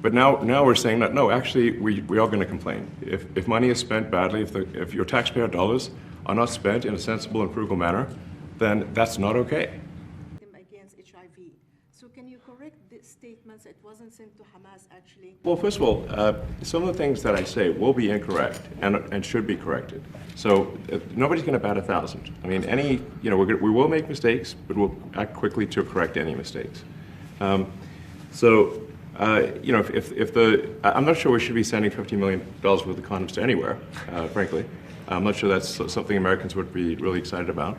But now we're saying that, no, actually, we are going to complain. If money is spent badly, if your taxpayer dollars are not spent in a sensible and frugal manner, then that's not okay. Against HIV. So can you correct the statements? It wasn't sent to Hamas, actually. Well, first of all, some of the things that I say will be incorrect and should be corrected. So nobody's going to bat 1,000. I mean, we will make mistakes, but we'll act quickly to correct any mistakes. I'm not sure we should be sending $50 million worth of condoms to anywhere, frankly. I'm not sure that's something Americans would be really excited about.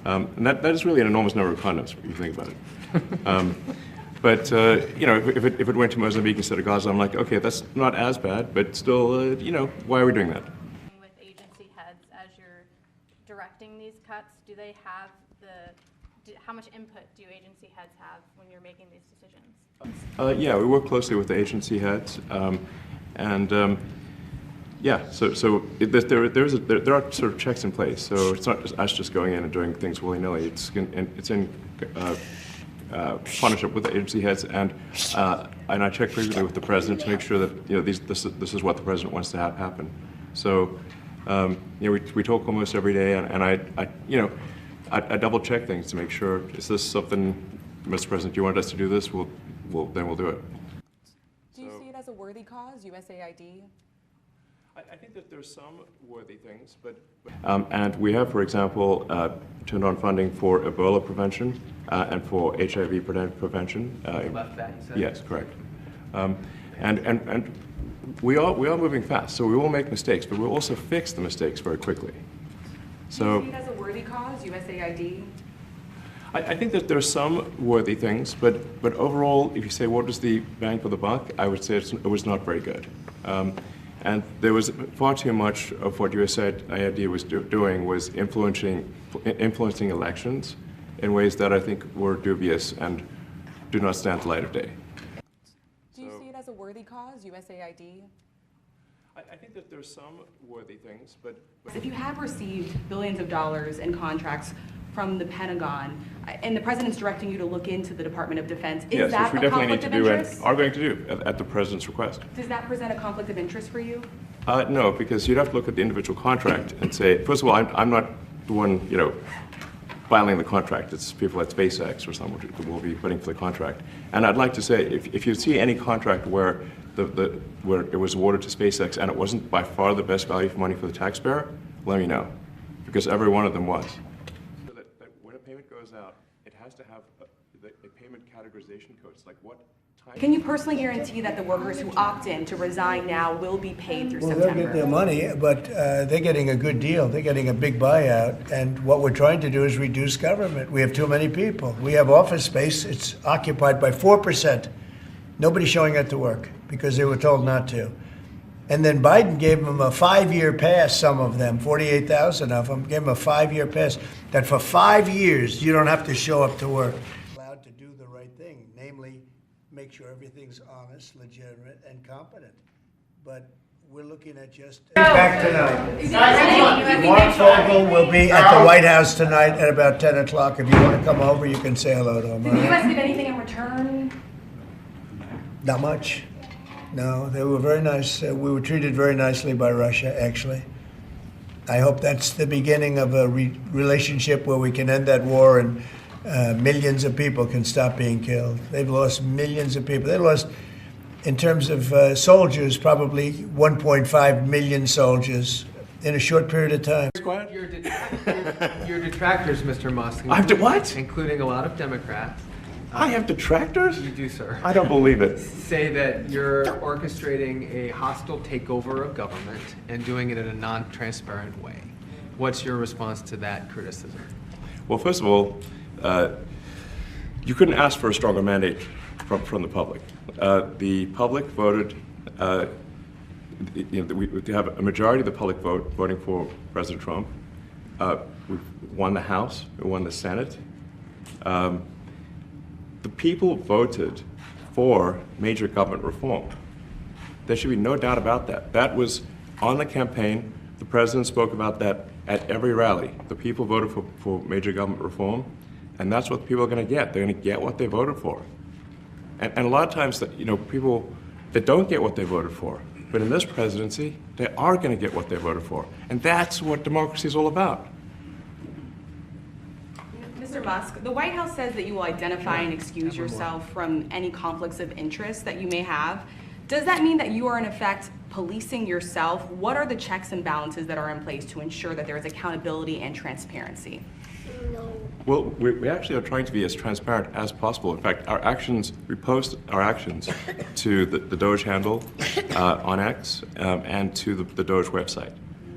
And that is really an enormous number of condoms, if you think about it. If it went to Mozambique instead of Gaza, I'm like, okay, that's not as bad, but still, why are we doing that? With agency heads, as you're directing these cuts, do they have how much input do agency heads have when you're making these decisions? Yeah, we work closely with the agency heads, there are sort of checks in place. So it's not just us just going in and doing things willy-nilly. It's in partnership with the agency heads, and I check frequently with the president to make sure that this is what the president wants to have happen. So we talk almost every day, and I double check things to make sure, is this something, Mr. President, you want us to do this? Then we'll do it. Do you see it as a worthy cause, USAID? I think that there's some worthy things, but and we have, for example, turned on funding for Ebola prevention and for HIV prevention. Left that, you said? Yes, correct. And we are moving fast, so we will make mistakes, but we'll also fix the mistakes very quickly. So, do you see it as a worthy cause, USAID? I think that there's some worthy things, but overall, if you say what was the bang for the buck, I would say it was not very good. And there was far too much of what USAID was doing was influencing elections in ways that I think were dubious and do not stand the light of day. Do you see it as a worthy cause, USAID? I think that there's some worthy things, but if you have received billions of dollars in contracts from the Pentagon, and the president's directing you to look into the Department of Defense, is that a conflict of interest? Are going to do at the president's request. Does that present a conflict of interest for you? No, because you'd have to look at the individual contract and say, first of all, I'm not the one, filing the contract. It's people at SpaceX or someone who will be putting for the contract. And I'd like to say, if you see any contract where where it was awarded to SpaceX and it wasn't by far the best value for money for the taxpayer, let me know, because every one of them was. So that when a payment goes out, it has to have a payment categorization code. It's like what type. Can you personally guarantee that the workers who opt in to resign now will be paid through Well, September? they'll get their money, but they're getting a good deal. They're getting a big buyout. And what we're trying to do is reduce government. We have too many people. We have office space. It's occupied by 4%. Nobody's showing up to work because they were told not to. And then Biden gave them a 5-year pass, some of them, 48,000 of them, gave them a 5-year pass, that for 5 years you don't have to show up to work. Allowed to do the right thing, namely make sure everything's honest, legitimate, and competent. But we're looking at just... Back tonight. Mark Fogel will be at the White House tonight at about 10 o'clock. If you want to come over, you can say hello to him. Did the U.S. give anything in return? Not much. No, they were very nice. We were treated very nicely by Russia, actually. I hope that's the beginning of a relationship where we can end that war and millions of people can stop being killed. They've lost millions of people. They lost, in terms of soldiers, probably 1.5 million soldiers in a short period of time. Your detractors, Mr. Musk. I have to what? Including a lot of Democrats. I have detractors? You do, sir. I don't believe it. Say that you're orchestrating a hostile takeover of government and doing it in a non-transparent way. What's your response to that criticism? Well, first of all, you couldn't ask for a stronger mandate from the public. The public voted, we have a majority of the public voting for President Trump. We won the House, we won the Senate. The people voted for major government reform. There should be no doubt about that. That was on the campaign. The president spoke about that at every rally. The people voted for major government reform, and that's what people are going to get. They're going to get what they voted for. And a lot of times, that people that don't get what they voted for, but in this presidency, they are going to get what they voted for. And that's what democracy is all about. Mr. Musk, the White House says that you will identify and excuse yourself from any conflicts of interest that you may have. Does that mean that you are in effect policing yourself? What are the checks and balances that are in place to ensure that there is accountability and transparency? Well, we actually are trying to be as transparent as possible. In fact, we post our actions to the Doge handle on X and to the Doge website.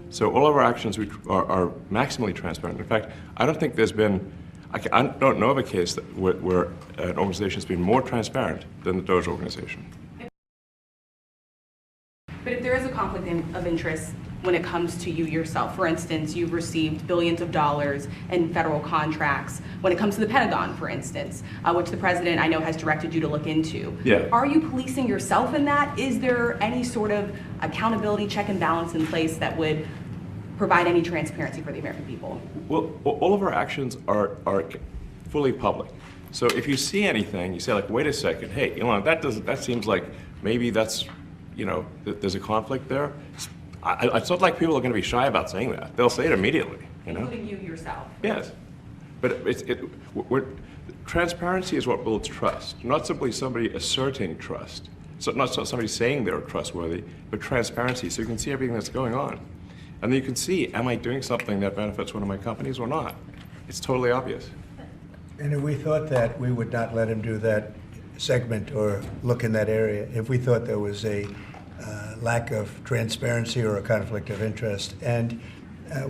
So all of our actions are maximally transparent. In fact, I don't think there's been, I don't know of a case where an organization has been more transparent than the Doge organization. But if there is a conflict of interest when it comes to you yourself, for instance, you've received billions of dollars in federal contracts, when it comes to the Pentagon, for instance, which the president I know has directed you to look into. Yeah. Are you policing yourself in that? Is there any sort of accountability check and balance in place that would provide any transparency for the American people? Well, all of our actions are fully public. So if you see anything, you say like, wait a second, hey, Elon, that seems like maybe that's, there's a conflict there. It's not like people are going to be shy about saying that. They'll say it immediately, Including you yourself. Yes. But transparency is what builds trust, not simply somebody asserting trust. So not somebody saying they're trustworthy, but transparency, so you can see everything that's going on. And then you can see, am I doing something that benefits one of my companies or not? It's totally obvious. And if we thought that, we would not let him do that segment or look in that area if we thought there was a lack of transparency or a conflict of interest. And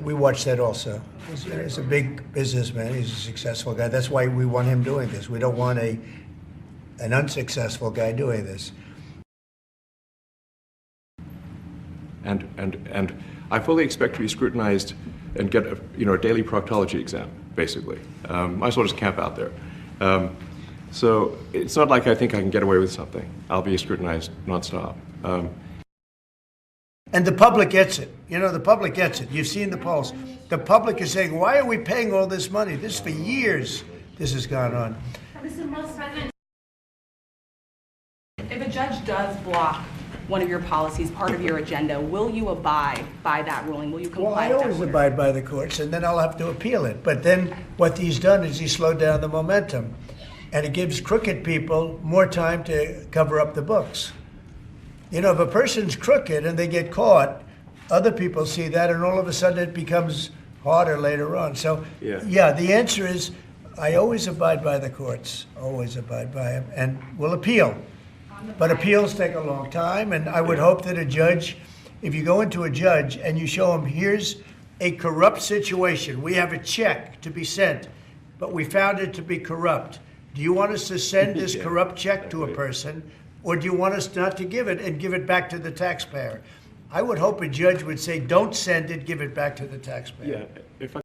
we watch that also. He's a big businessman. He's a successful guy. That's why we want him doing this. We don't want an unsuccessful guy doing this. And I fully expect to be scrutinized and get a daily proctology exam, basically. Might as well just camp out there. So it's not like I think I can get away with something. I'll be scrutinized nonstop. And the public gets it. The public gets it. You've seen the polls. The public is saying, why are we paying all this money? This for years, this has gone on. If a judge does block one of your policies, part of your agenda, will you abide by that ruling? Will you comply Well, I with that always order? abide by the courts, and then I'll have to appeal it. But then what he's done is he slowed down the momentum. And it gives crooked people more time to cover up the books. If a person's crooked and they get caught, other people see that, and all of a sudden it becomes harder later on. So, yeah, the answer is I always abide by the courts, always abide by them, and will appeal. But appeals take a long time, and I would hope that a judge, if you go into a judge and you show him, here's a corrupt situation, we have a check to be sent, but we found it to be corrupt. Do you want us to send this corrupt check to a person, or do you want us not to give it and give it back to the taxpayer? I would hope a judge would say, don't send it, give it back to the taxpayer. Yeah, if I